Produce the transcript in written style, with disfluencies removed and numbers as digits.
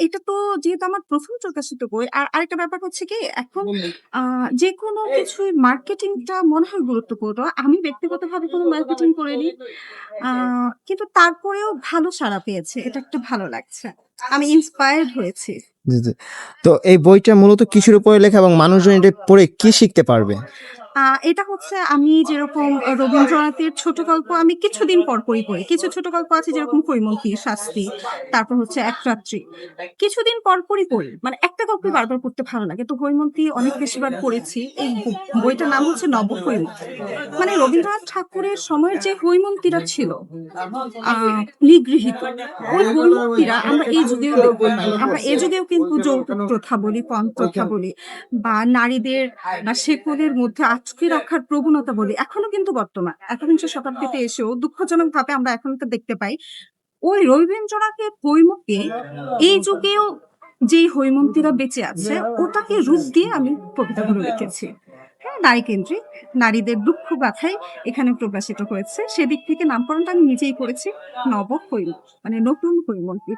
এটা তো যেহেতু আমার ১ম প্রকাশিত বই, আর আরেকটা ব্যাপার হচ্ছে কি এখন আ যেকোনো কিছুই মার্কেটিংটা মনে হয় গুরুত্বপূর্ণ। আমি ব্যক্তিগতভাবে কোনো মার্কেটিং করিনি। আ কিন্তু তারপরেও ভালো সাড়া পেয়েছে। এটা একটু ভালো লাগছে। আমি ইন্সপায়ার্ড হয়েছি। জি, জি। তো এই বইটা মূলত কিসের উপরে লেখা এবং মানুষজন এটা পড়ে কি শিখতে পারবে? আ এটা হচ্ছে আমি যেরকম রবীন্দ্রনাথের ছোট গল্প আমি কিছুদিন পরপরই পড়ি। কিছু ছোট গল্প আছে যেরকম 'কৈমুকী', 'শাস্তি', তারপর হচ্ছে 'এক রাত্রি'। কিছুদিন পরপরই পড়ি। মানে একটা গল্পই বারবার পড়তে ভালো লাগে। তো 'হৈমন্তী' অনেক বেশিবার পড়েছি। এই বইটার নাম হচ্ছে 'নব-হৈমন্তী'। মানে রবীন্দ্রনাথ ঠাকুরের সময়ের যে হৈমন্তীরা ছিল, আ নিগৃহীত। ওই হৈমন্তীরা আমরা এই যুগেও দেখতে পাই। আমরা এ যুগেও কিন্তু যৌতুক প্রথা বলি, পণ প্রথা বলি বা নারীদের শেকলের মধ্যে আটকে রাখার প্রবণতা বলি, এখনো কিন্তু বর্তমান। একবিংশ শতাব্দীতে এসেও দুঃখজনকভাবে আমরা এখন তো দেখতে পাই। ওই রবীন্দ্রনাথের হৈমকে এই যুগেও যেই হৈমন্তীরা বেঁচে আছে, ওটাকে রূপ দিয়ে আমি কবিতাগুলো লিখেছি। হ্যাঁ, নারীকেন্দ্রিক। নারীদের দুঃখ গাথাই এখানে প্রকাশিত হয়েছে। সেদিক থেকে নামকরণটা আমি নিজেই করেছি নব হৈম, মানে নতুন হৈমন্তী।